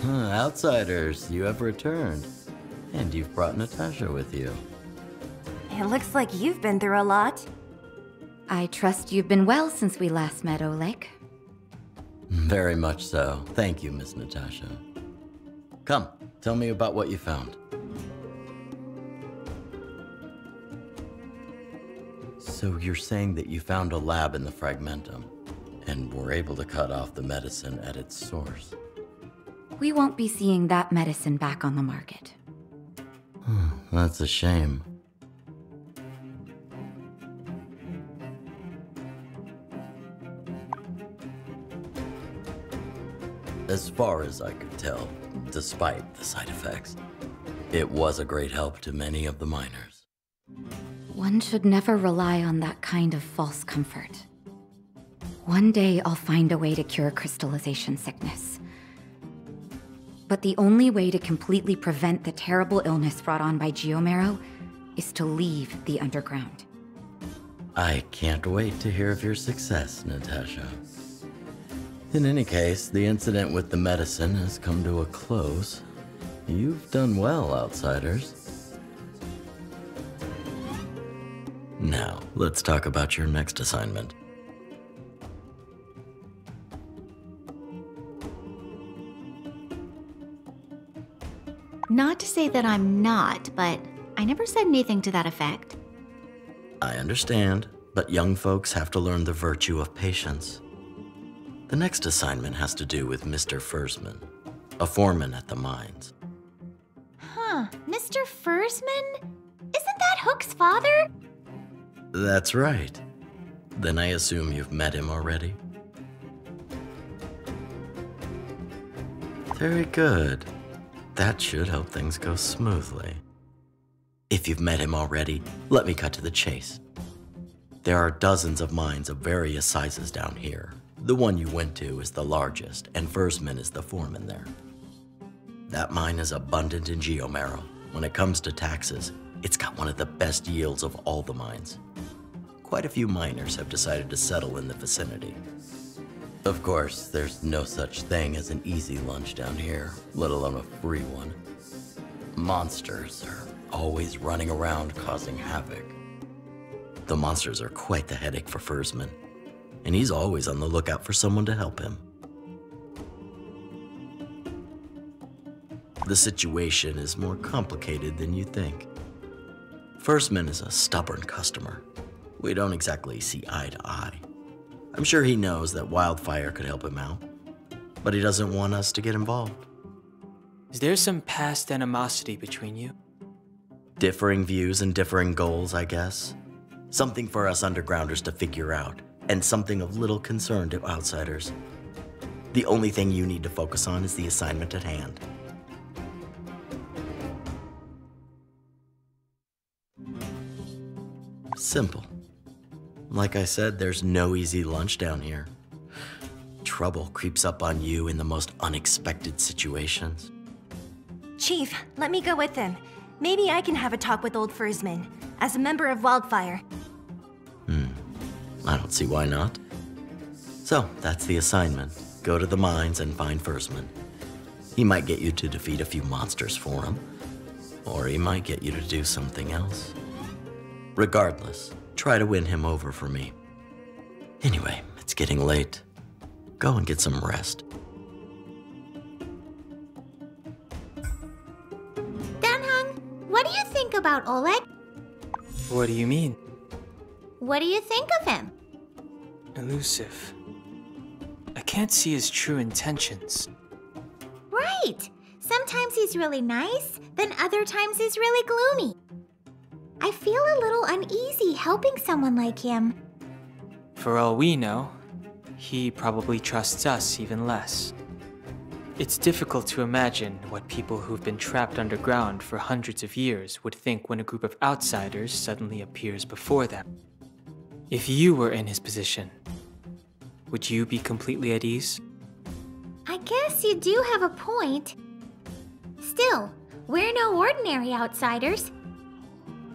Outsiders, you have returned. And you've brought Natasha with you. It looks like you've been through a lot. I trust you've been well since we last met, Oleg. Very much so. Thank you, Miss Natasha. Come, tell me about what you found. So you're saying that you found a lab in the Fragmentum, and were able to cut off the medicine at its source. We won't be seeing that medicine back on the market. That's a shame. As far as I could tell, despite the side effects, it was a great help to many of the miners. One should never rely on that kind of false comfort. One day I'll find a way to cure crystallization sickness. But the only way to completely prevent the terrible illness brought on by Geomarrow is to leave the underground. I can't wait to hear of your success, Natasha. In any case, the incident with the medicine has come to a close. You've done well, outsiders. Now, let's talk about your next assignment. Not to say that I'm not, but I never said anything to that effect. I understand, but young folks have to learn the virtue of patience. The next assignment has to do with Mr. Fursman, a foreman at the mines. Huh, Mr. Fursman? Isn't that Hook's father? That's right. Then I assume you've met him already? Very good. That should help things go smoothly. If you've met him already, let me cut to the chase. There are dozens of mines of various sizes down here. The one you went to is the largest, and Fursman is the foreman there. That mine is abundant in Geomarrow. When it comes to taxes, it's got one of the best yields of all the mines. Quite a few miners have decided to settle in the vicinity. Of course, there's no such thing as an easy lunch down here, let alone a free one. Monsters are always running around causing havoc. The monsters are quite the headache for Fursman, and he's always on the lookout for someone to help him. The situation is more complicated than you think. Fursman is a stubborn customer. We don't exactly see eye to eye. I'm sure he knows that Wildfire could help him out, but he doesn't want us to get involved. Is there some past animosity between you? Differing views and differing goals, I guess. Something for us undergrounders to figure out, and something of little concern to outsiders. The only thing you need to focus on is the assignment at hand. Simple. Like I said, there's no easy lunch down here. Trouble creeps up on you in the most unexpected situations. Chief, let me go with him. Maybe I can have a talk with old Fursman, as a member of Wildfire. I don't see why not. So, that's the assignment. Go to the mines and find Fursman. He might get you to defeat a few monsters for him, or he might get you to do something else. Regardless, try to win him over for me. Anyway, it's getting late. Go and get some rest. Danheng, what do you think about Oleg? What do you mean? What do you think of him? Elusive. I can't see his true intentions. Right! Sometimes he's really nice, then other times he's really gloomy. I feel a little uneasy helping someone like him. For all we know, he probably trusts us even less. It's difficult to imagine what people who've been trapped underground for hundreds of years would think when a group of outsiders suddenly appears before them. If you were in his position, would you be completely at ease? I guess you do have a point. Still, we're no ordinary outsiders.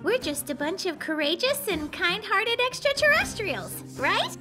We're just a bunch of courageous and kind-hearted extraterrestrials, right?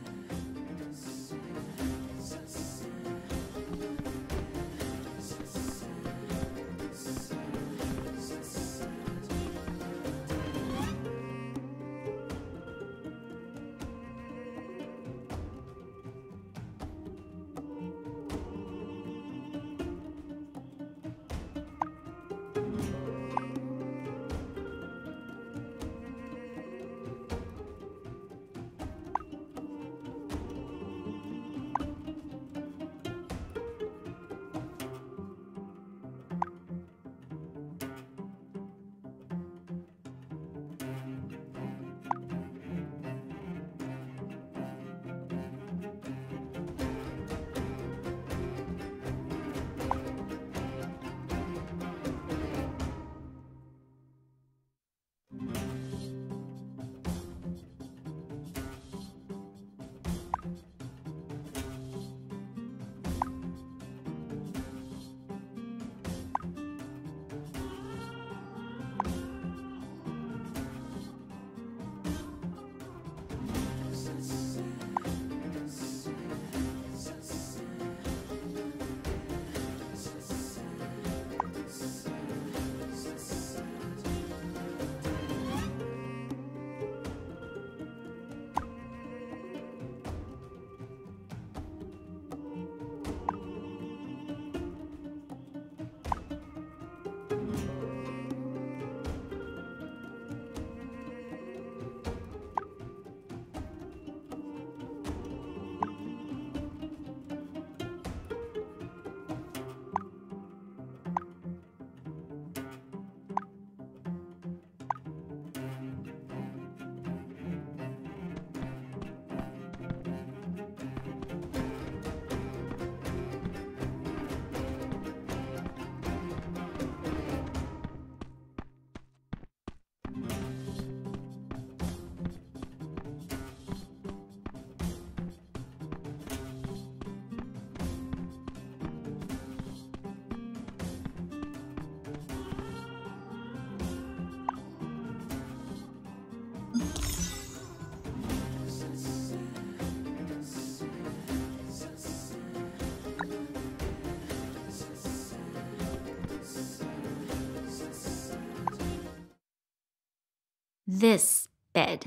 this bed.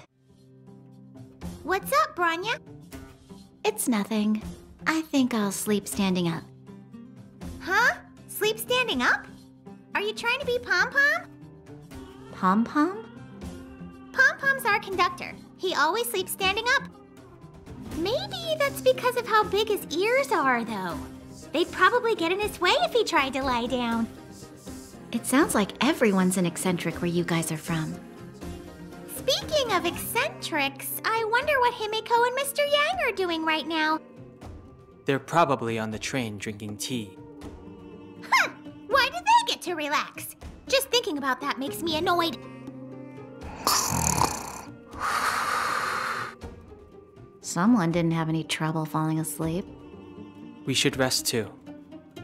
What's up, Branya? It's nothing. I think I'll sleep standing up. Huh? Sleep standing up? Are you trying to be Pom-Pom? Pom-Pom? Pom-Pom's our conductor. He always sleeps standing up. Maybe that's because of how big his ears are, though. They'd probably get in his way if he tried to lie down. It sounds like everyone's an eccentric where you guys are from. Speaking of eccentrics, I wonder what Himiko and Mr. Yang are doing right now. They're probably on the train drinking tea. Huh! Why do they get to relax? Just thinking about that makes me annoyed. Someone didn't have any trouble falling asleep. We should rest too.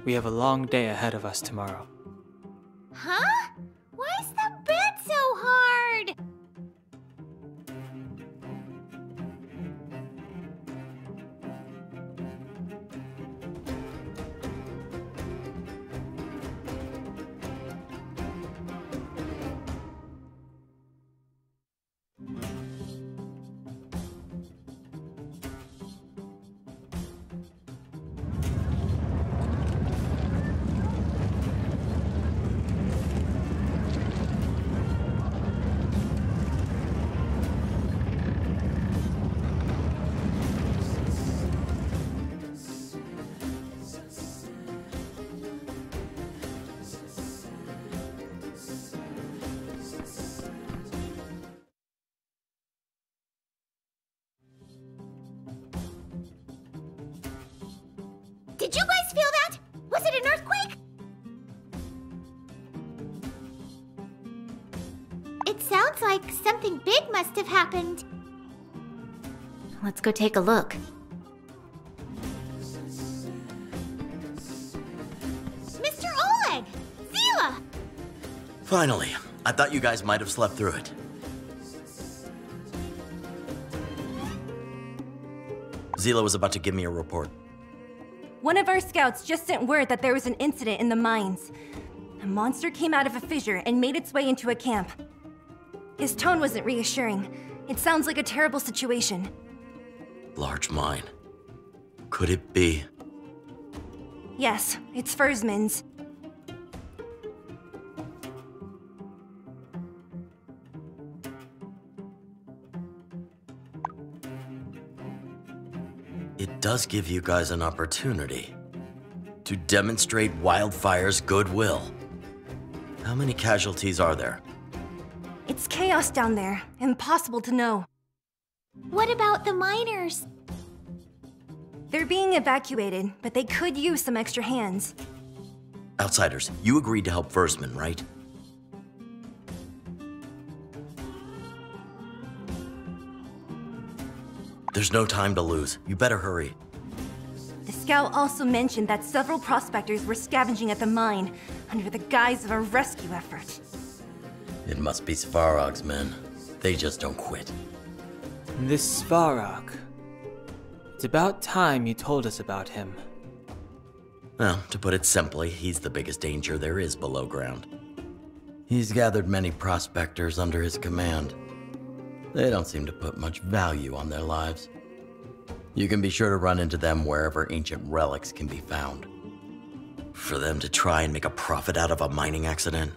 We have a long day ahead of us tomorrow. Huh? Why is the bed so hard? Did you guys feel that? Was it an earthquake? It sounds like something big must have happened. Let's go take a look. Mr. Oleg! Zila! Finally. I thought you guys might have slept through it. Zila was about to give me a report. One of our scouts just sent word that there was an incident in the mines. A monster came out of a fissure and made its way into a camp. His tone wasn't reassuring. It sounds like a terrible situation. Large mine. Could it be? Yes, it's Fursman's. It does give you guys an opportunity to demonstrate Wildfire's goodwill. How many casualties are there? It's chaos down there. Impossible to know. What about the miners? They're being evacuated, but they could use some extra hands. Outsiders, you agreed to help Fursman, right? There's no time to lose. You better hurry. The scout also mentioned that several prospectors were scavenging at the mine under the guise of a rescue effort. It must be Svarog's men. They just don't quit. This Svarog. It's about time you told us about him. Well, to put it simply, he's the biggest danger there is below ground. He's gathered many prospectors under his command. They don't seem to put much value on their lives. You can be sure to run into them wherever ancient relics can be found. For them to try and make a profit out of a mining accident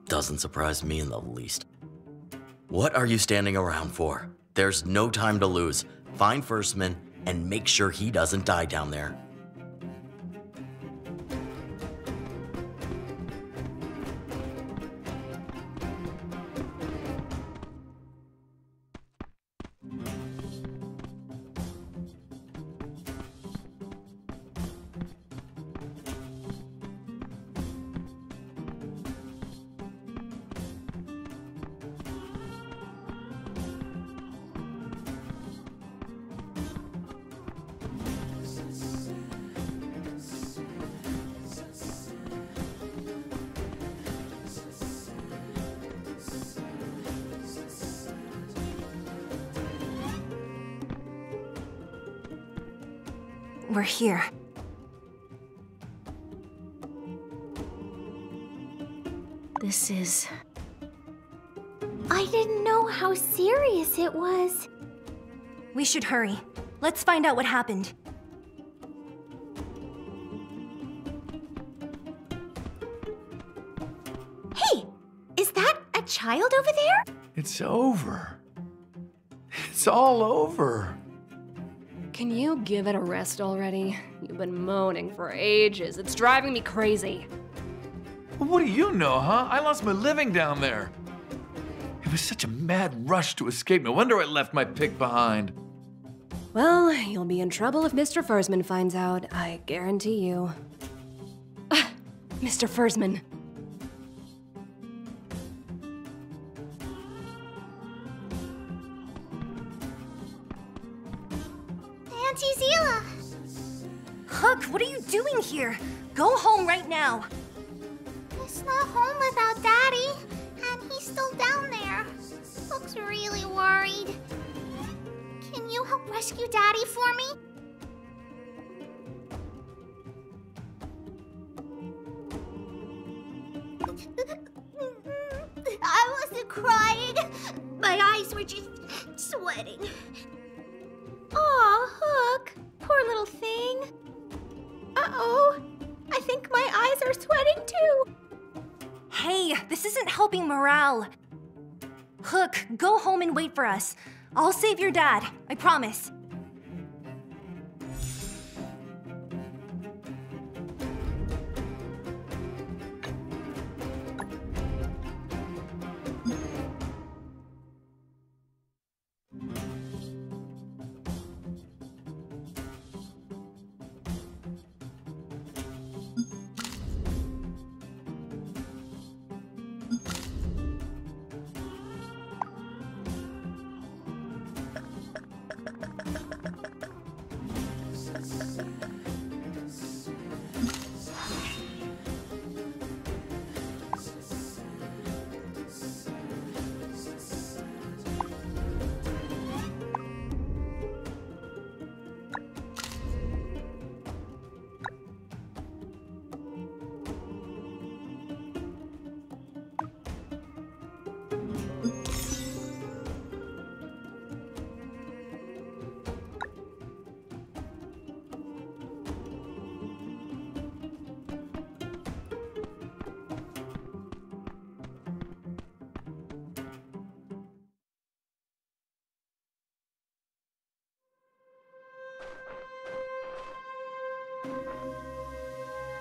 doesn't surprise me in the least. What are you standing around for? There's no time to lose. Find Fursman and make sure he doesn't die down there. We're here. This is I didn't know how serious it was. We should hurry. Let's find out what happened. Hey! Is that a child over there? It's over. It's all over. Can you give it a rest already? You've been moaning for ages. It's driving me crazy. What do you know, huh? I lost my living down there. It was such a mad rush to escape. No wonder I left my pick behind. Well, you'll be in trouble if Mr. Fursman finds out. I guarantee you. Mr. Fursman. Auntie Zila! Hook, what are you doing here? Go home right now. It's not home without Daddy, and he's still down there. Looks really worried. Can you help rescue Daddy for me? I wasn't crying. My eyes were just sweating. Aw, Hook. Poor little thing. Uh-oh. I think my eyes are sweating too. Hey, this isn't helping morale. Hook, go home and wait for us. I'll save your dad, I promise.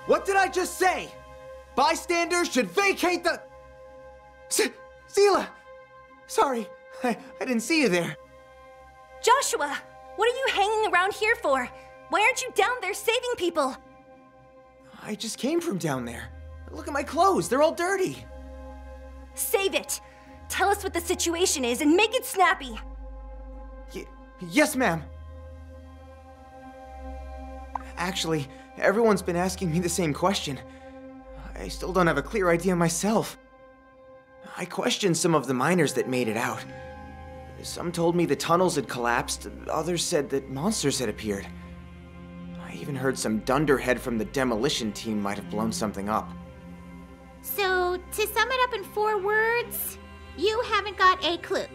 What did I just say? Bystanders should vacate the... Zila! Sorry, I didn't see you there. Joshua, what are you hanging around here for? Why aren't you down there saving people? I just came from down there. Look at my clothes, they're all dirty. Save it. Tell us what the situation is and make it snappy. Yes, ma'am. Actually, everyone's been asking me the same question. I still don't have a clear idea myself. I questioned some of the miners that made it out. Some told me the tunnels had collapsed, others said that monsters had appeared. I even heard some dunderhead from the demolition team might have blown something up. So, to sum it up in 4 words, you haven't got a clue.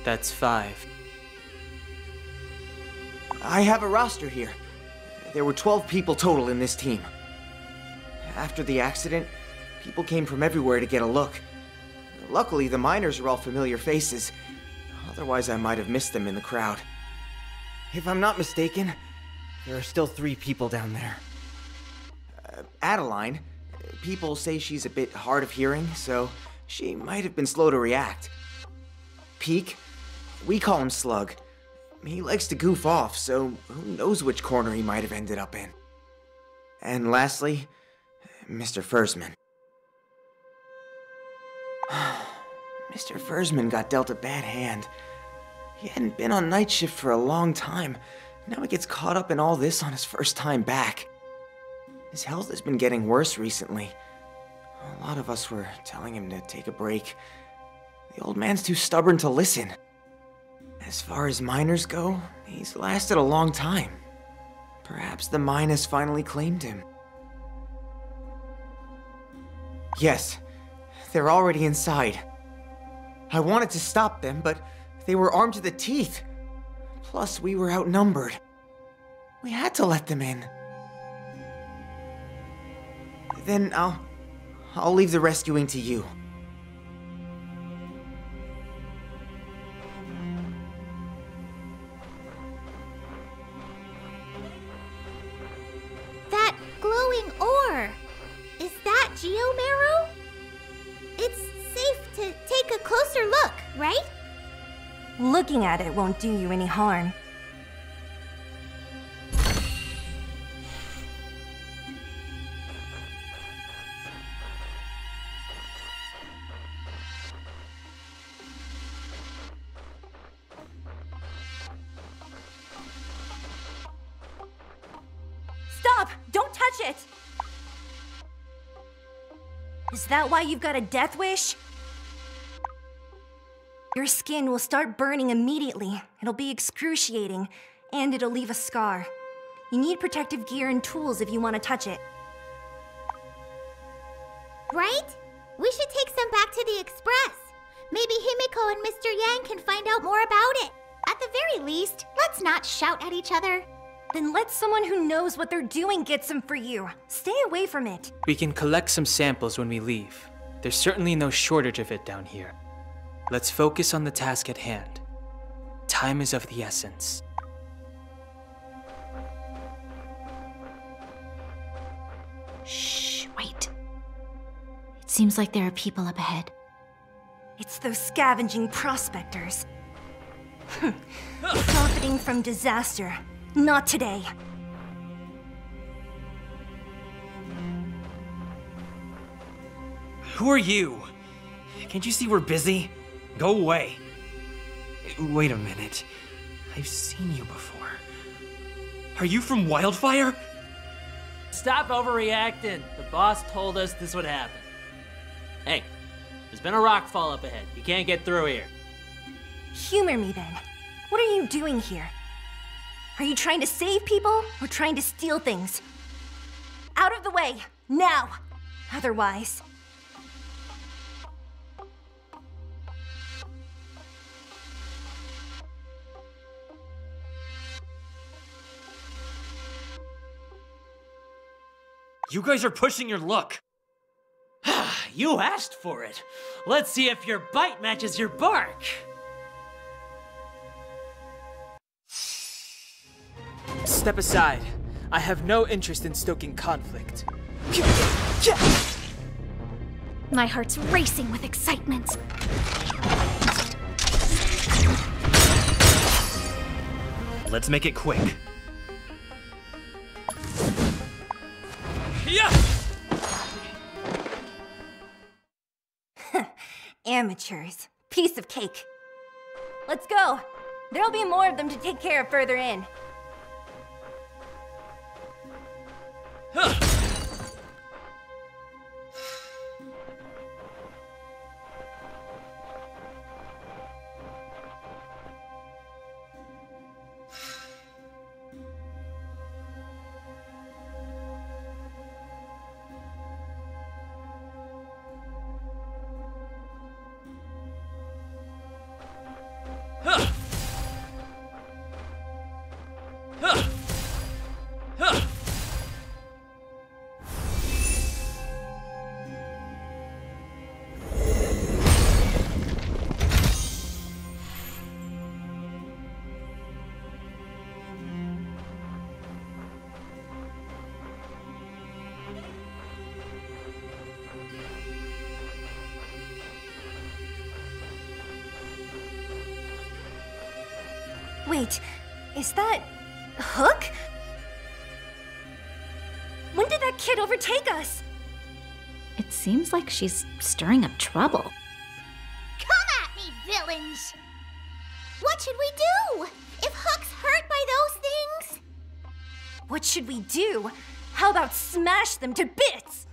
That's 5. I have a roster here. There were 12 people total in this team. After the accident, people came from everywhere to get a look. Luckily, the miners are all familiar faces. Otherwise, I might have missed them in the crowd. If I'm not mistaken, there are still 3 people down there. Adeline, people say she's a bit hard of hearing, so she might have been slow to react. Peak, we call him Slug. He likes to goof off, so who knows which corner he might have ended up in. And lastly, Mr. Fursman. Mr. Fursman got dealt a bad hand. He hadn't been on night shift for a long time. Now he gets caught up in all this on his first time back. His health has been getting worse recently. A lot of us were telling him to take a break. The old man's too stubborn to listen. As far as miners go, he's lasted a long time. Perhaps the mine has finally claimed him. Yes, they're already inside. I wanted to stop them, but they were armed to the teeth. Plus, we were outnumbered. We had to let them in. Then I'll leave the rescuing to you. That glowing ore, is that geomarrow? It's safe to take a closer look, right? Looking at it won't do you any harm. Stop! Don't touch it! Is that why you've got a death wish? Your skin will start burning immediately. It'll be excruciating, and it'll leave a scar. You need protective gear and tools if you want to touch it. Right? We should take some back to the Express. Maybe Himiko and Mr. Yang can find out more about it. At the very least, let's not shout at each other. Then let someone who knows what they're doing get some for you. Stay away from it. We can collect some samples when we leave. There's certainly no shortage of it down here. Let's focus on the task at hand. Time is of the essence. Shh, wait. It seems like there are people up ahead. It's those scavenging prospectors. Profiting from disaster. Not today. Who are you? Can't you see we're busy? Go away. Wait a minute. I've seen you before. Are you from Wildfire? Stop overreacting. The boss told us this would happen. Hey, there's been a rock fall up ahead. You can't get through here. Humor me then. What are you doing here? Are you trying to save people or trying to steal things? Out of the way, now! Otherwise... You guys are pushing your luck. You asked for it. Let's see if your bite matches your bark. Step aside. I have no interest in stoking conflict. My heart's racing with excitement. Let's make it quick. Yeah! Amateurs. Piece of cake. Let's go. There'll be more of them to take care of further in. Wait, is that... Hook? When did that kid overtake us? It seems like she's stirring up trouble. Come at me, villains! What should we do? If Hook's hurt by those things? What should we do? How about smash them to bits?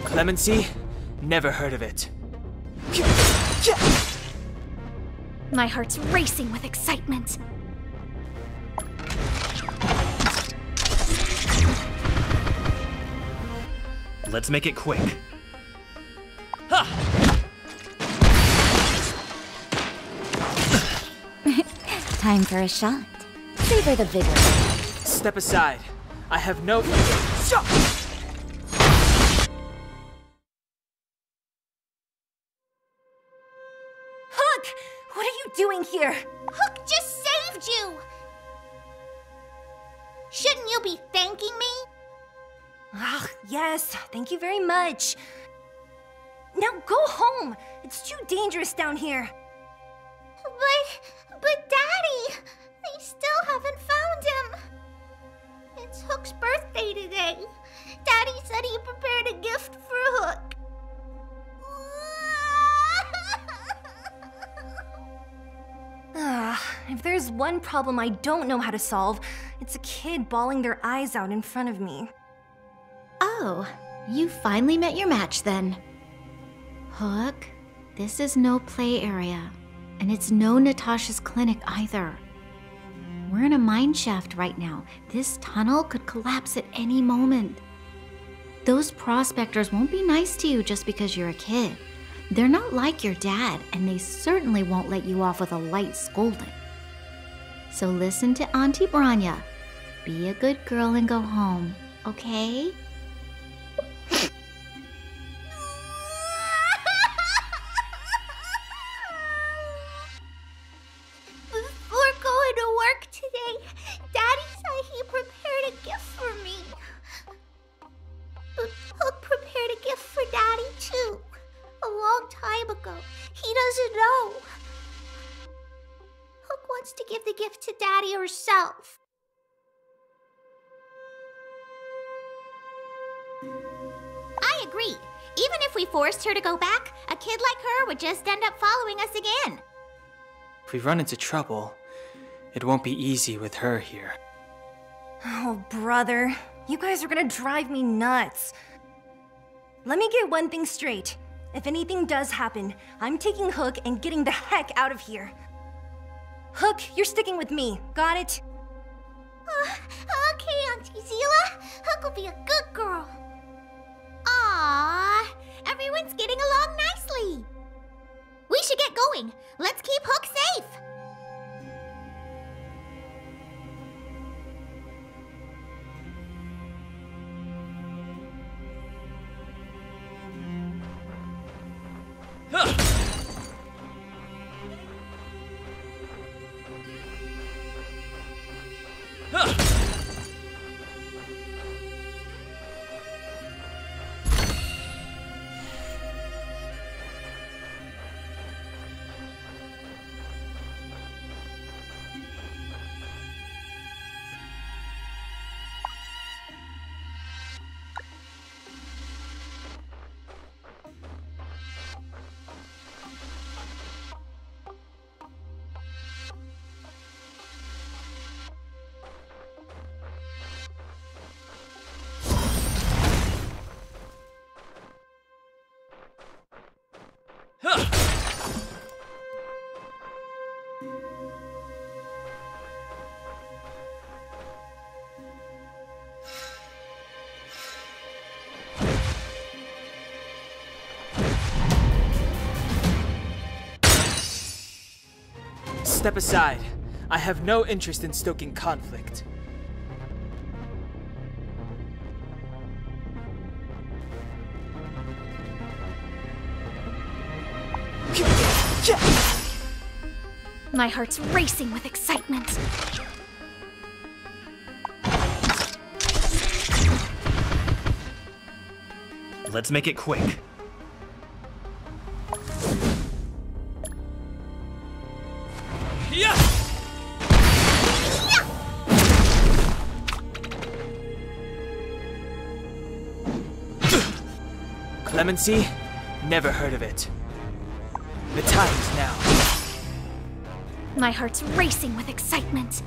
Clemency? Never heard of it. My heart's racing with excitement. Let's make it quick. Time for a shot. Savor the vigor. Step aside. I have no... Hook! What are you doing here? Hook just saved you! Shouldn't you be thanking me? Ah, yes, thank you very much. Now go home. It's too dangerous down here. But Daddy, they still haven't found him. It's Hook's birthday today. Daddy said he prepared a gift for Hook. If there's one problem I don't know how to solve, it's a kid bawling their eyes out in front of me. Oh, you finally met your match then. Hook, this is no play area, and it's no Natasha's clinic either. We're in a mine shaft right now. This tunnel could collapse at any moment. Those prospectors won't be nice to you just because you're a kid. They're not like your dad, and they certainly won't let you off with a light scolding. So listen to Auntie Branya. Be a good girl and go home, okay? Before going to work today, Daddy said he prepared a gift for me. But Hook prepared a gift for Daddy too. A long time ago. He doesn't know. Hook wants to give the gift to Daddy herself. I agree. Even if we forced her to go back, a kid like her would just end up following us again. If we run into trouble, it won't be easy with her here. Oh, brother. You guys are gonna drive me nuts. Let me get one thing straight. If anything does happen, I'm taking Hook and getting the heck out of here. Hook, you're sticking with me. Got it? Okay, Auntie Zila. Hook will be a good girl. Aww, everyone's getting along nicely. We should get going. Let's keep Hook safe. Step aside. I have no interest in stoking conflict. My heart's racing with excitement. Let's make it quick. Clemency? Never heard of it. The time is now. My heart's racing with excitement.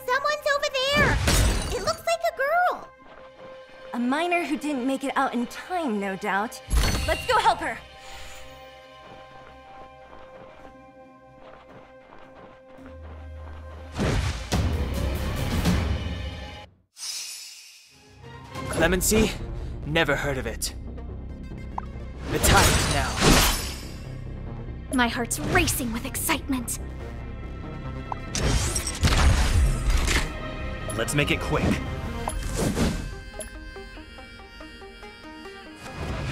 Someone's over there! It looks like a girl! A miner who didn't make it out in time, no doubt. Let's go help her! Clemency? Never heard of it. The time is now. My heart's racing with excitement. Let's make it quick.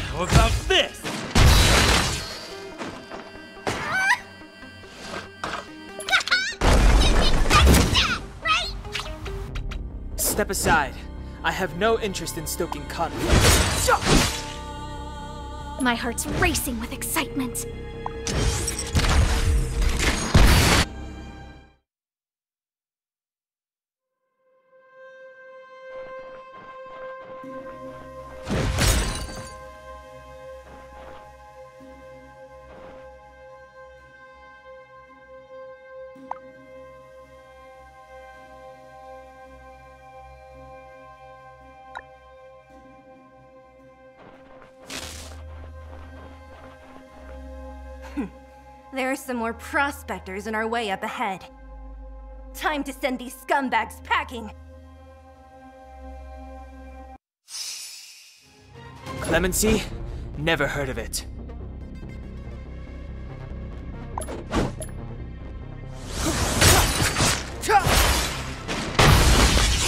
How about this? Step aside. I have no interest in stoking conflict. My heart's racing with excitement. There are some more prospectors in our way up ahead. Time to send these scumbags packing! Clemency? Never heard of it.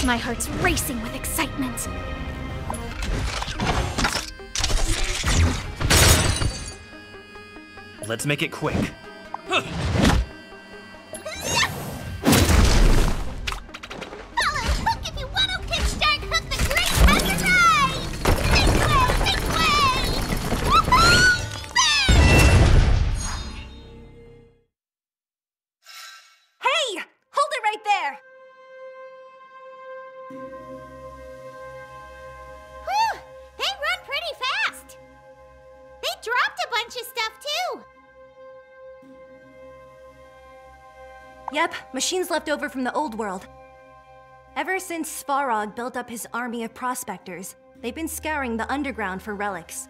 My heart's racing with excitement. Let's make it quick. Follow Hook if you want to pitch Dark Hook the Great Tiger Ride! This way! Woohoo! Hey! Hold it right there! Whew! They run pretty fast! They dropped a bunch of stuff too! Yep, machines left over from the old world. Ever since StarRail built up his army of prospectors, they've been scouring the underground for relics.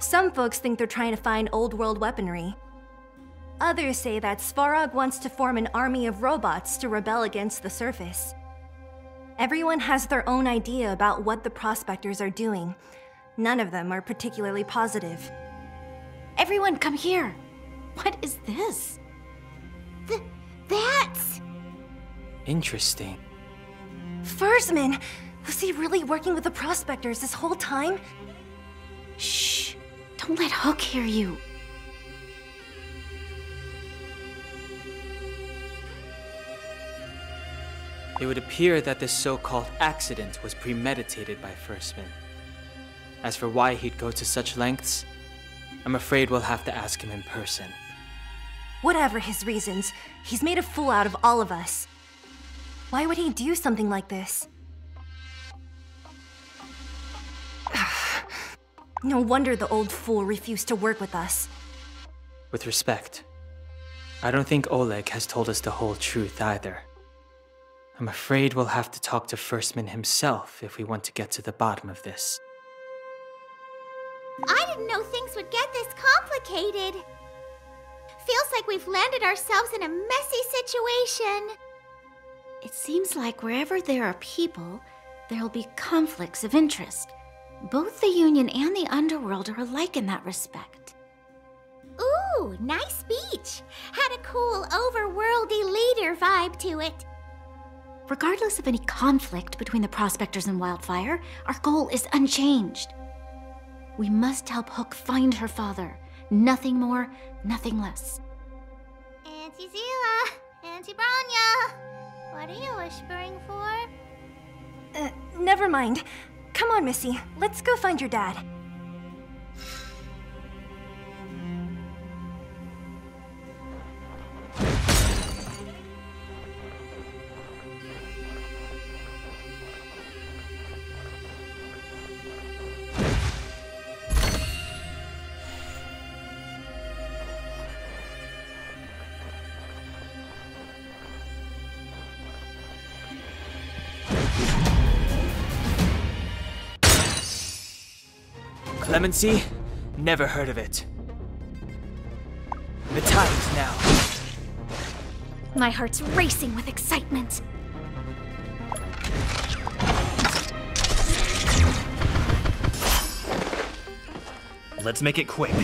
Some folks think they're trying to find old world weaponry. Others say that StarRail wants to form an army of robots to rebel against the surface. Everyone has their own idea about what the prospectors are doing. None of them are particularly positive. Everyone, come here. What is this? That's... Interesting. Fursman! Was he really working with the prospectors this whole time? Shh. Don't let Hook hear you. It would appear that this so-called accident was premeditated by Fursman. As for why he'd go to such lengths, I'm afraid we'll have to ask him in person. Whatever his reasons, he's made a fool out of all of us. Why would he do something like this? No wonder the old fool refused to work with us. With respect, I don't think Oleg has told us the whole truth either. I'm afraid we'll have to talk to Fursman himself if we want to get to the bottom of this. I didn't know things would get this complicated. Feels like we've landed ourselves in a messy situation. It seems like wherever there are people, there'll be conflicts of interest. Both the Union and the Underworld are alike in that respect. Ooh, nice speech. Had a cool, overworldy leader vibe to it. Regardless of any conflict between the Prospectors and Wildfire, our goal is unchanged. We must help Hook find her father. Nothing more, nothing less. Auntie Zila, Auntie Branya, what are you whispering for? Never mind. Come on, Missy. Let's go find your dad. Clemency? Never heard of it. The time is now. My heart's racing with excitement. Let's make it quick.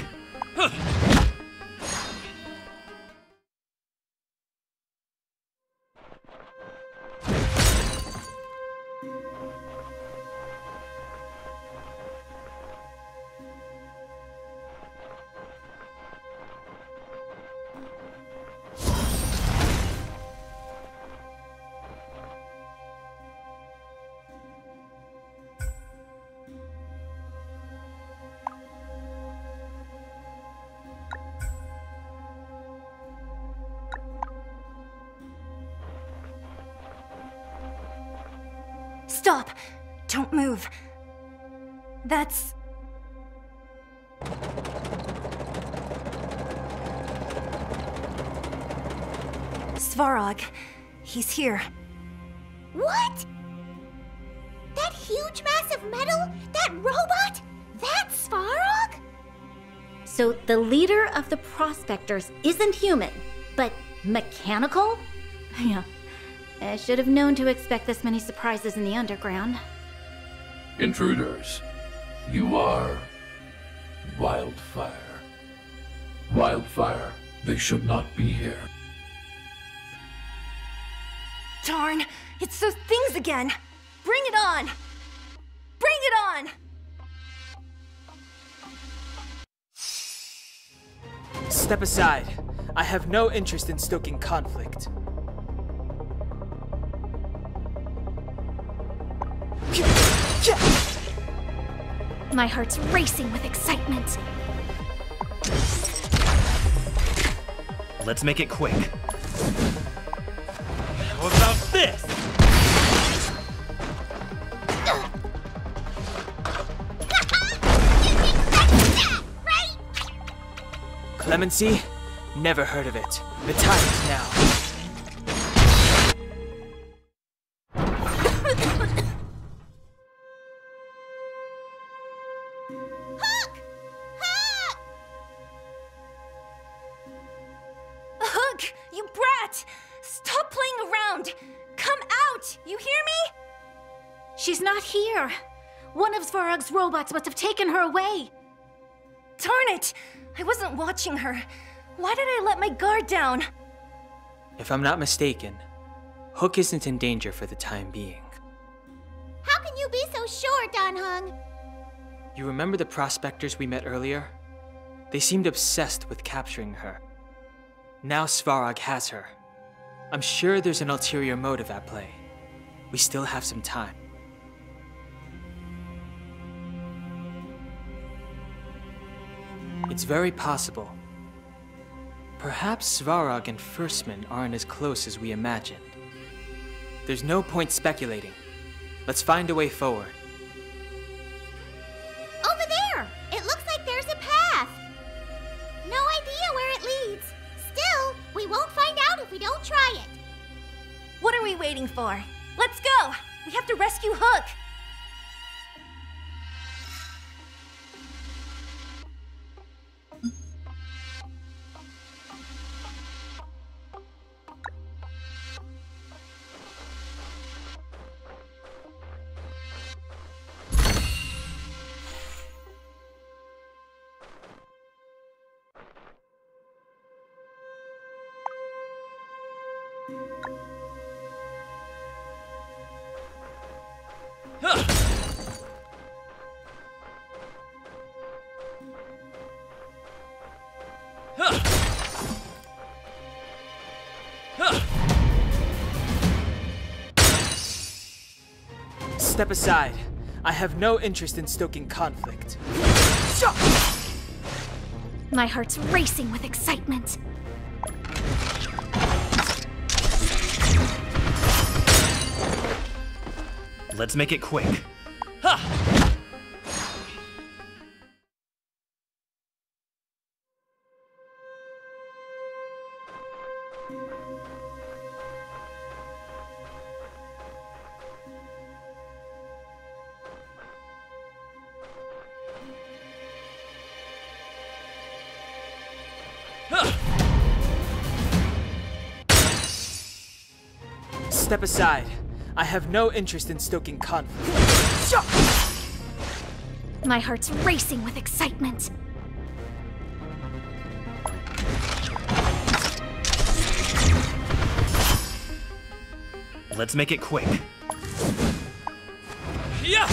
Stop! Don't move. That's... Svarog. He's here. What? That huge mass of metal? That robot? That's Svarog? So the leader of the Prospectors isn't human, but mechanical? Yeah. I should have known to expect this many surprises in the underground. Intruders, you are Wildfire. Wildfire, they should not be here. Darn! It's those things again! Bring it on! Bring it on! Step aside. I have no interest in stoking conflict. My heart's racing with excitement. Let's make it quick. How about this? Clemency? Never heard of it. The time is now. Hook! You brat! Stop playing around! Come out! You hear me? She's not here. One of Svarog's robots must have taken her away. Darn it! I wasn't watching her. Why did I let my guard down? If I'm not mistaken, Hook isn't in danger for the time being. How can you be so sure, Dan Hung? You remember the prospectors we met earlier? They seemed obsessed with capturing her. Now Svarog has her. I'm sure there's an ulterior motive at play. We still have some time. It's very possible. Perhaps Svarog and Firstman aren't as close as we imagined. There's no point speculating. Let's find a way forward. Over there! It looks like there's a path. No idea where it leads. Still, we won't find out if we don't try it. What are we waiting for? Let's go! We have to rescue Hook! Step aside. I have no interest in stoking conflict. My heart's racing with excitement. Let's make it quick. Step aside. I have no interest in stoking conflict. My heart's racing with excitement. Let's make it quick. Yeah!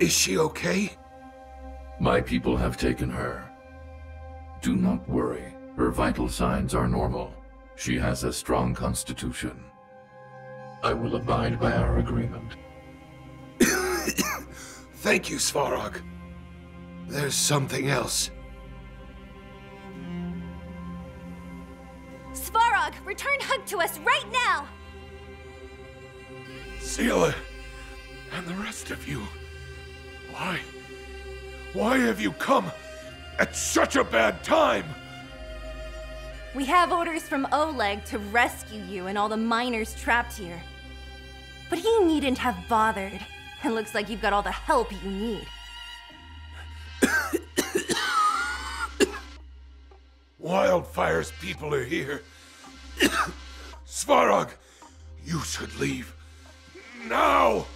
Is she okay? My people have taken her. Do not worry. Her vital signs are normal. She has a strong constitution. I will abide by our agreement. Thank you, Svarog. There's something else. Svarog, return Hug to us right now! Seela, and the rest of you. Why have you come at such a bad time? We have orders from Oleg to rescue you and all the miners trapped here. But he needn't have bothered. It looks like you've got all the help you need. Wildfire's people are here. Svarog, you should leave. Now!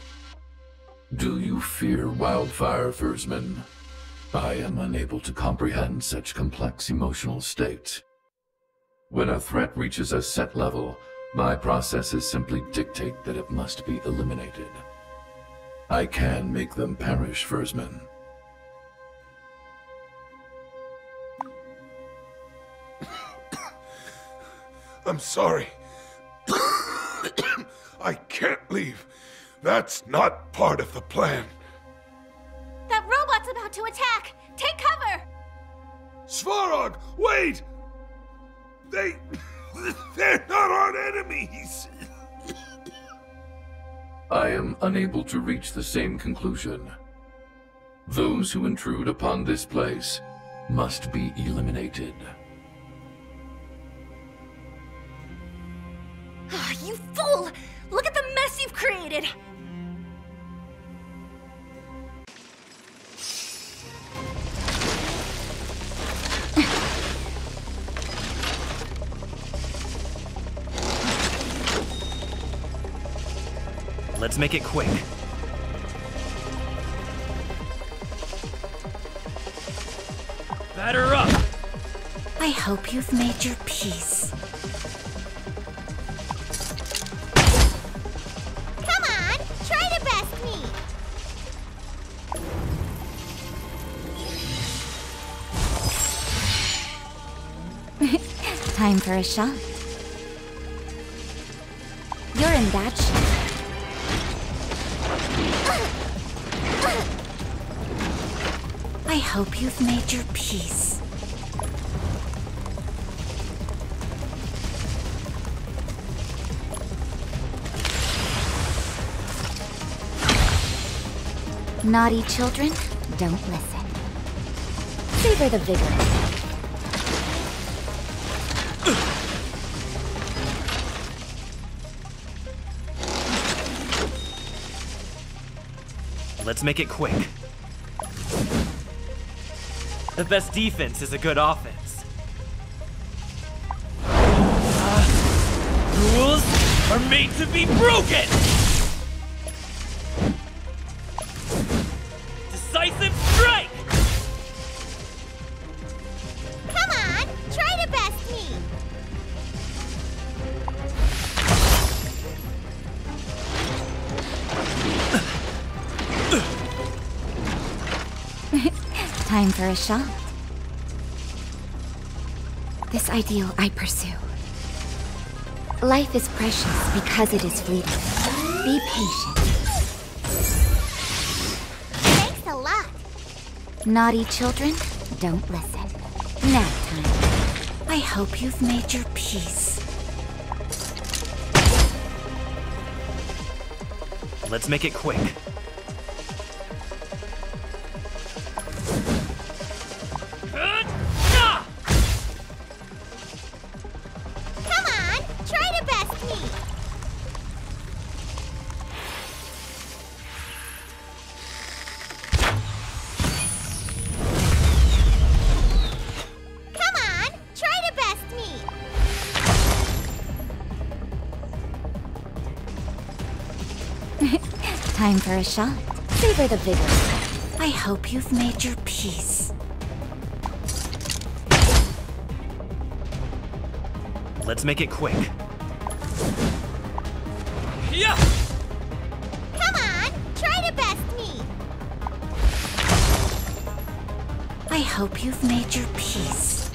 Do you fear wildfire, Fursman? I am unable to comprehend such complex emotional states. When a threat reaches a set level, my processes simply dictate that it must be eliminated. I can make them perish, Fursman. I'm sorry. I can't leave. That's not part of the plan. That robot's about to attack! Take cover! Svarog, wait! They're not our enemies! I am unable to reach the same conclusion. Those who intrude upon this place must be eliminated. You fool! Look at the mess you've created! Let's make it quick. Batter up! I hope you've made your peace. Come on! Try to best me! Time for a shot. You're in that shot. I hope you've made your peace. Naughty children, don't listen. Savor the vigor. Let's make it quick. The best defense is a good offense. Rules are made to be broken! Decisive strike! Come on! Try to best me! Time for a shot. This ideal I pursue. Life is precious because it is fleeting. Be patient. Thanks a lot. Naughty children, don't listen. Nap time. I hope you've made your peace. Let's make it quick. Come on! Try to best me! Come on! Try to best me! Time for a shot. Savor the vigor. I hope you've made your peace. Let's make it quick. Yeah! Come on! Try to best me! I hope you've made your peace.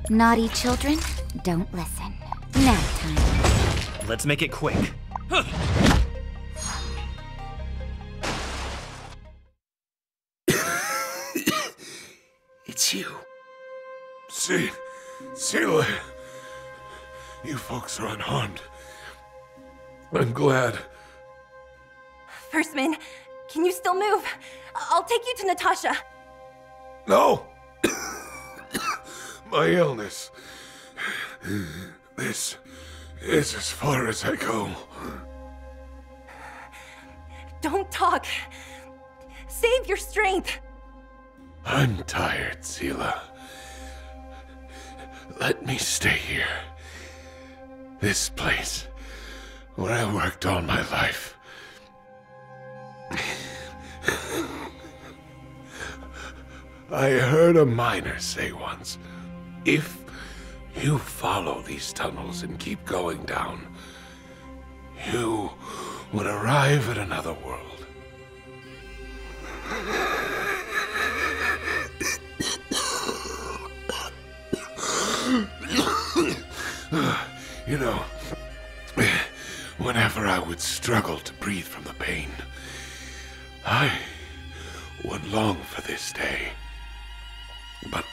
Naughty children, don't listen. Nap time. Let's make it quick. It's you. Seela. You folks are unharmed. I'm glad. Firstman, can you still move? I'll take you to Natasha. No! My illness. This is as far as I go. Don't talk. Save your strength. I'm tired, Seela. let me stay here. This place, where I worked all my life. I heard a miner say once, if you follow these tunnels and keep going down, you would arrive at another world. You know, whenever I would struggle to breathe from the pain, I would long for this day. But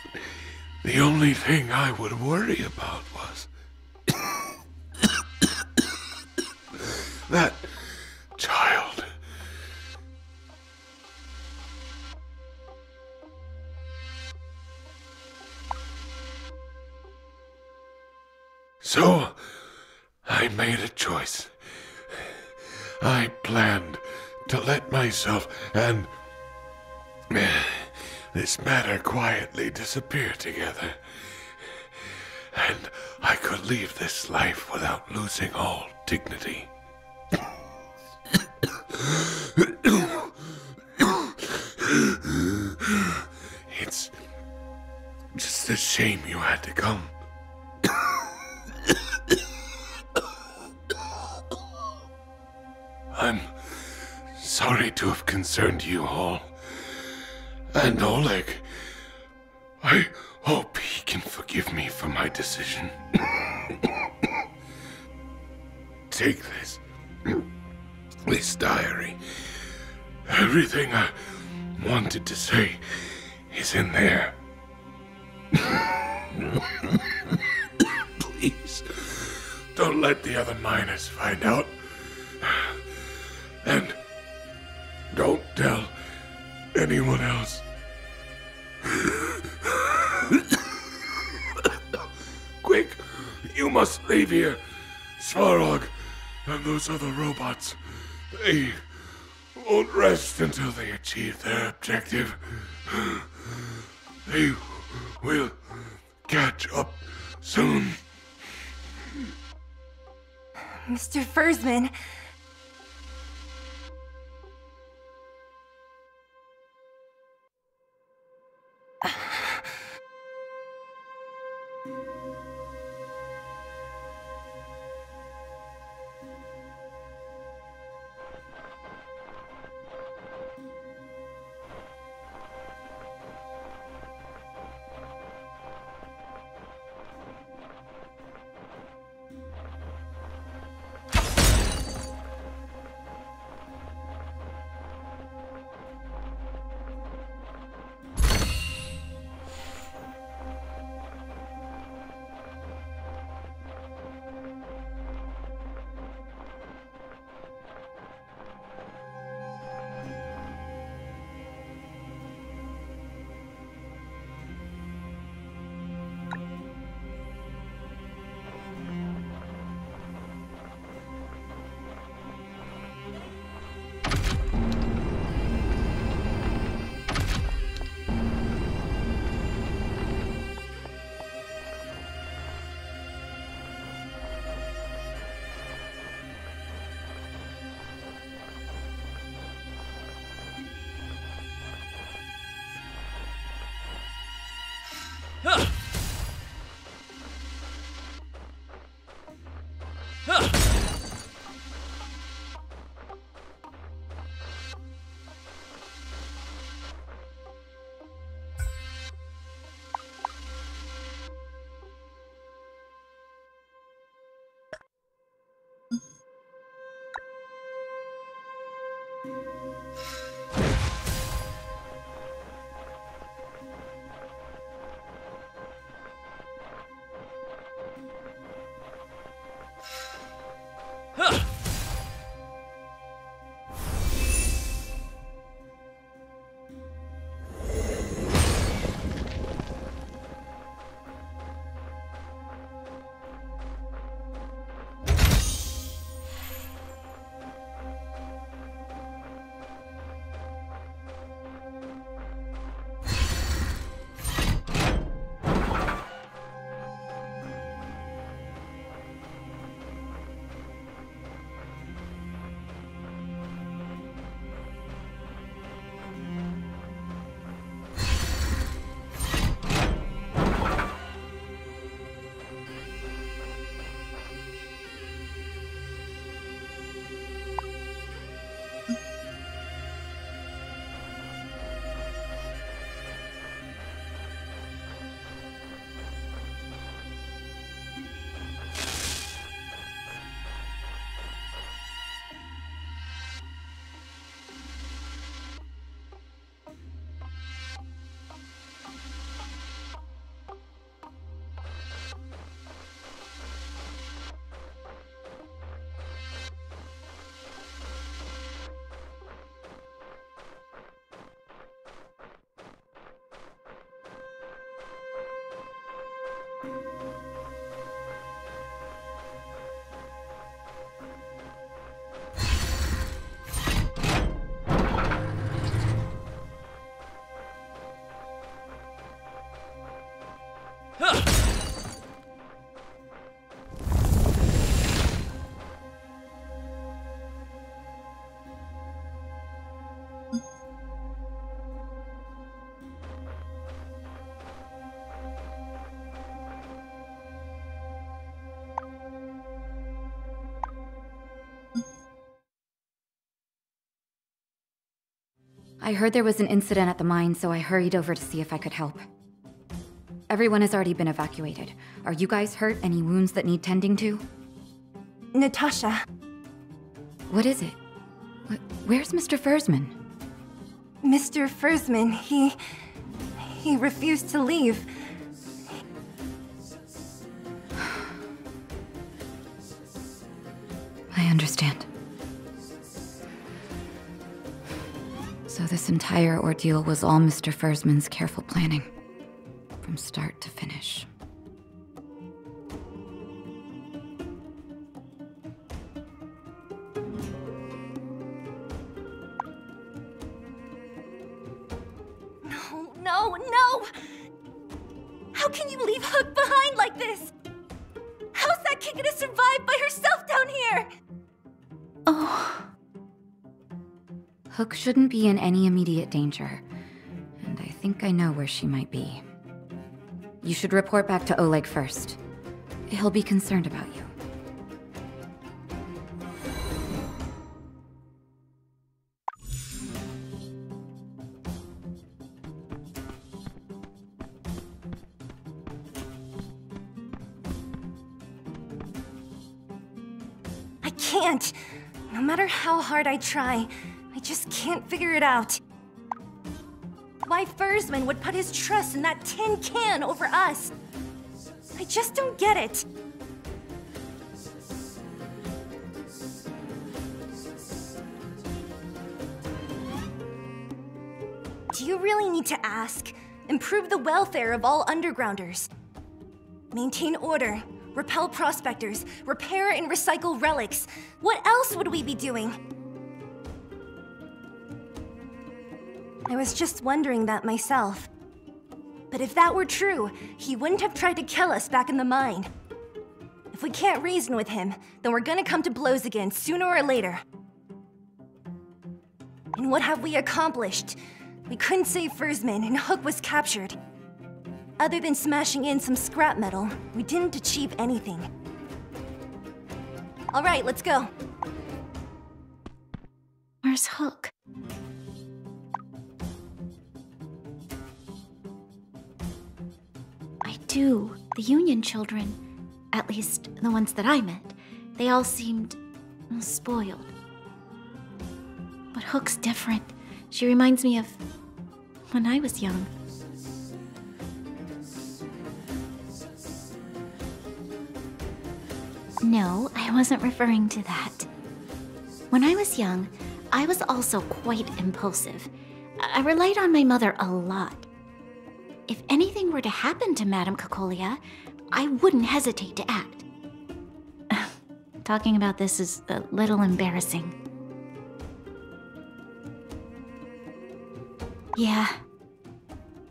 the only thing I would worry about was that child. So, I made a choice. I planned to let myself and this matter quietly disappear together. And I could leave this life without losing all dignity. It's just a shame you had to come. I'm sorry to have concerned you all. And Oleg, I hope he can forgive me for my decision. Take this diary. Everything I wanted to say is in there. Please, don't let the other miners find out. And don't tell anyone else. Quick, you must leave here. Svarog and those other robots, they won't rest until they achieve their objective. They will catch up soon. Mr. Fursman. I heard there was an incident at the mine, so I hurried over to see if I could help. Everyone has already been evacuated. Are you guys hurt? Any wounds that need tending to? Natasha. What is it? Where's Mr. Fursman? Mr. Fursman, he refused to leave. I understand. So this entire ordeal was all Mr. Fursman's careful planning, from start to finish. No! How can you leave Hook behind like this? How's that kid gonna survive by herself down here? Oh. Hook shouldn't be in any immediate danger, and I think I know where she might be. You should report back to Oleg first. He'll be concerned about you. I can't. No matter how hard I try, I just can't figure it out. Why Fursman would put his trust in that tin can over us? I just don't get it. Do you really need to ask? Improve the welfare of all undergrounders. Maintain order. Repel prospectors. Repair and recycle relics. What else would we be doing? I was just wondering that myself. But if that were true, he wouldn't have tried to kill us back in the mine. If we can't reason with him, then we're gonna come to blows again sooner or later. And what have we accomplished? We couldn't save Fursman and Hook was captured. Other than smashing in some scrap metal, we didn't achieve anything. All right, let's go. Where's Hook? I do. The Union children, at least the ones that I met, they all seemed spoiled. But Hook's different. She reminds me of when I was young. No, I wasn't referring to that. When I was young, I was also quite impulsive. I relied on my mother a lot. If anything were to happen to Madame Cocolia, I wouldn't hesitate to act. Talking about this is a little embarrassing. Yeah.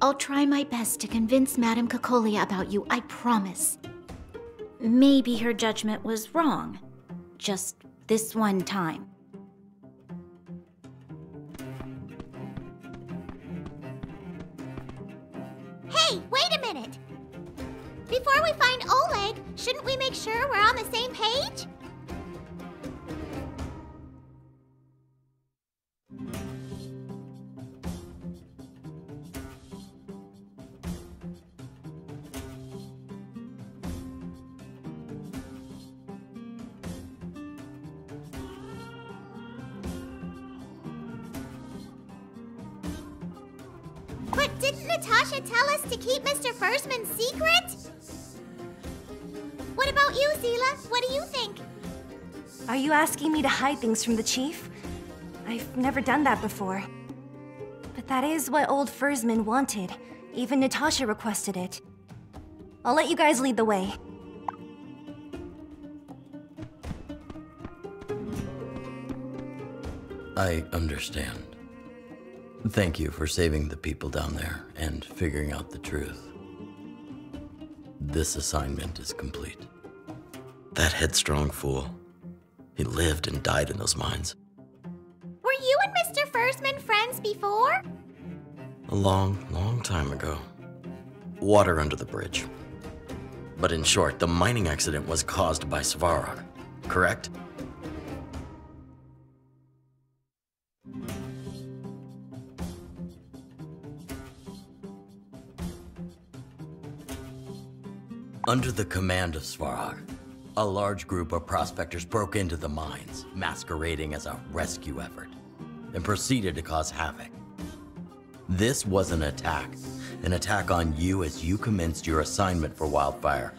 I'll try my best to convince Madame Cocolia about you, I promise. Maybe her judgment was wrong. Just this one time. Hey, wait a minute! Before we find Oleg, shouldn't we make sure we're on the same page? But didn't Natasha tell us to keep Mr. Fursman secret? What about you, Zila? What do you think? Are you asking me to hide things from the chief? I've never done that before. But that is what old Fursman wanted. Even Natasha requested it. I'll let you guys lead the way. I understand. Thank you for saving the people down there and figuring out the truth. This assignment is complete. That headstrong fool. He lived and died in those mines. Were you and Mr. Fursman friends before? A long, long time ago. Water under the bridge. But in short, the mining accident was caused by Svarog, correct? Under the command of Svarog, a large group of prospectors broke into the mines, masquerading as a rescue effort, and proceeded to cause havoc. This was an attack on you as you commenced your assignment for Wildfire,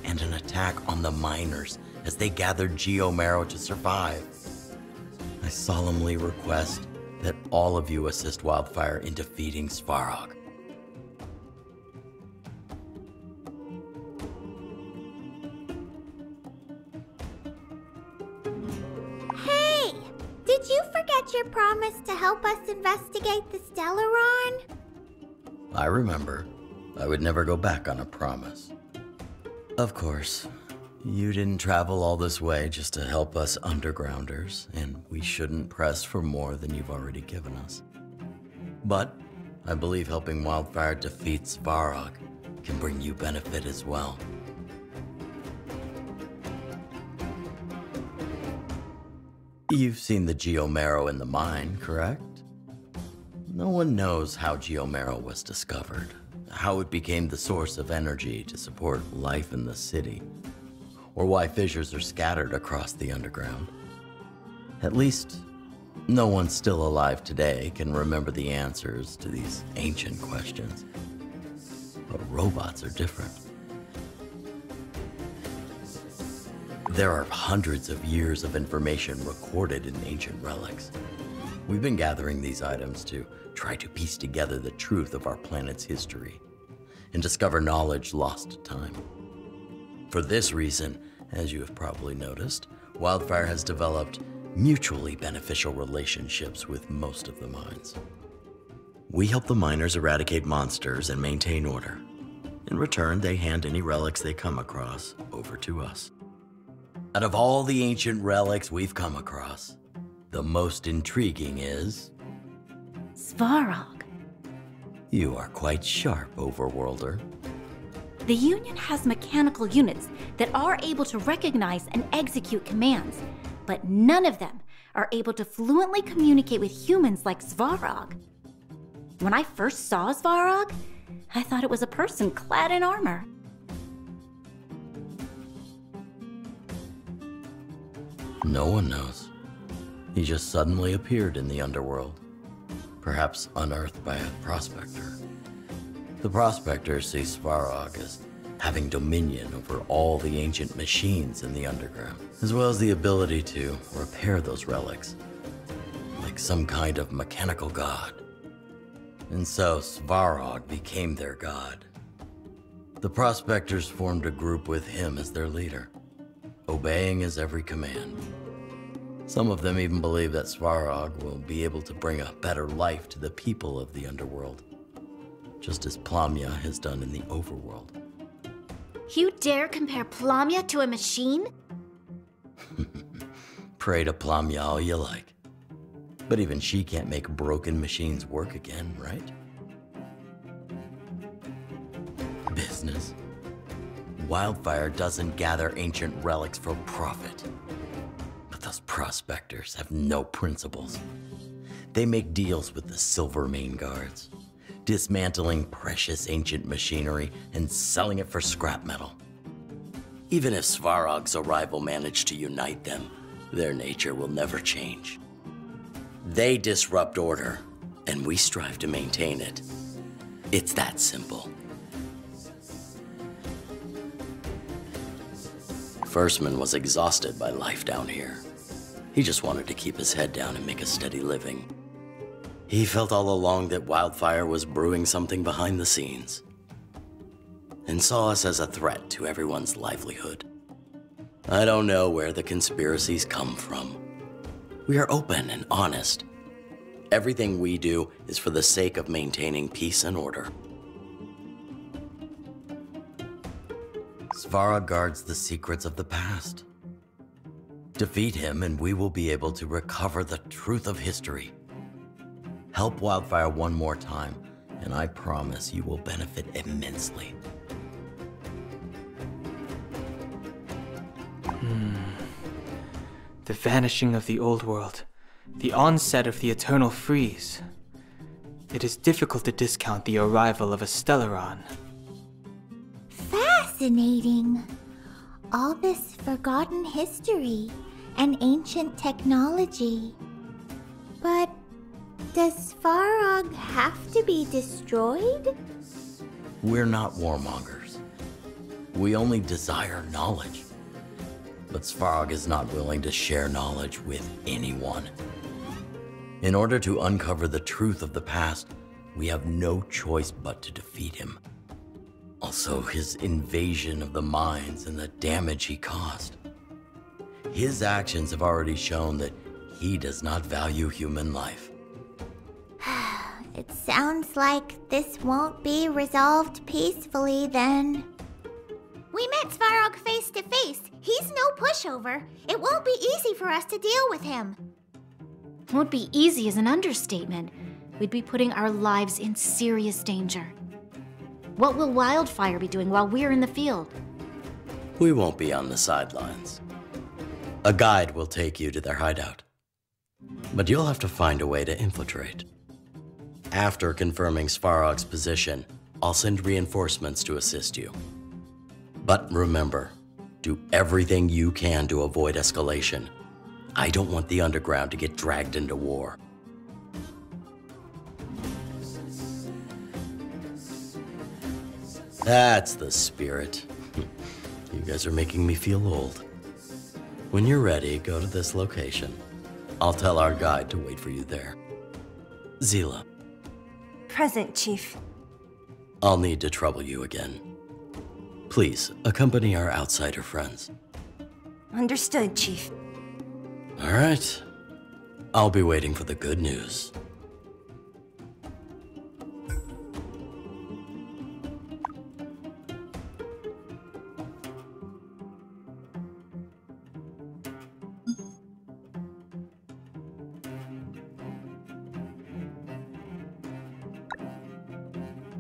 and an attack on the miners as they gathered Geomarrow to survive. I solemnly request that all of you assist Wildfire in defeating Svarog. Hey! Did you forget your promise to help us investigate the Stellaron? I remember. I would never go back on a promise. Of course, you didn't travel all this way just to help us undergrounders, and we shouldn't press for more than you've already given us. But I believe helping Wildfire defeat Svarog can bring you benefit as well. You've seen the Geomarrow in the mine, correct? No one knows how Geomarrow was discovered, how it became the source of energy to support life in the city, or why fissures are scattered across the underground. At least, no one still alive today can remember the answers to these ancient questions. But robots are different. There are hundreds of years of information recorded in ancient relics. We've been gathering these items to try to piece together the truth of our planet's history and discover knowledge lost to time. For this reason, as you have probably noticed, Wildfire has developed mutually beneficial relationships with most of the mines. We help the miners eradicate monsters and maintain order. In return, they hand any relics they come across over to us. Out of all the ancient relics we've come across, the most intriguing is... Svarog. You are quite sharp, Overworlder. The Union has mechanical units that are able to recognize and execute commands, but none of them are able to fluently communicate with humans like Svarog. When I first saw Svarog, I thought it was a person clad in armor. No one knows. He just suddenly appeared in the underworld, perhaps unearthed by a prospector. The prospector sees Svarog as having dominion over all the ancient machines in the underground, as well as the ability to repair those relics, like some kind of mechanical god. And so Svarog became their god. The prospectors formed a group with him as their leader, obeying his every command. Some of them even believe that Svarog will be able to bring a better life to the people of the underworld, just as Plamia has done in the overworld. You dare compare Plamia to a machine? Pray to Plamia all you like. But even she can't make broken machines work again, right? Business. Wildfire doesn't gather ancient relics for profit. But those prospectors have no principles. They make deals with the Silvermane guards, dismantling precious ancient machinery and selling it for scrap metal. Even if Svarog's arrival managed to unite them, their nature will never change. They disrupt order, and we strive to maintain it. It's that simple. Firstman was exhausted by life down here. He just wanted to keep his head down and make a steady living. He felt all along that Wildfire was brewing something behind the scenes, and saw us as a threat to everyone's livelihood. I don't know where the conspiracies come from. We are open and honest. Everything we do is for the sake of maintaining peace and order. Svarog guards the secrets of the past. Defeat him and we will be able to recover the truth of history. Help Wildfire one more time, and I promise you will benefit immensely. The vanishing of the old world, the onset of the eternal freeze. It is difficult to discount the arrival of a Stellaron. Fascinating! Fascinating. All this forgotten history and ancient technology. But does Svarog have to be destroyed? We're not warmongers. We only desire knowledge. But Svarog is not willing to share knowledge with anyone. In order to uncover the truth of the past, we have no choice but to defeat him. Also, his invasion of the mines and the damage he caused. His actions have already shown that he does not value human life. It sounds like this won't be resolved peacefully then. We met Svarog face to face. He's no pushover. It won't be easy for us to deal with him. Won't be easy is an understatement. We'd be putting our lives in serious danger. What will Wildfire be doing while we're in the field? We won't be on the sidelines. A guide will take you to their hideout. But you'll have to find a way to infiltrate. After confirming Svarog's position, I'll send reinforcements to assist you. But remember, do everything you can to avoid escalation. I don't want the underground to get dragged into war. That's the spirit. You guys are making me feel old. When you're ready, go to this location. I'll tell our guide to wait for you there. Zila. Present, Chief. I'll need to trouble you again. Please, accompany our outsider friends. Understood, Chief. All right. I'll be waiting for the good news.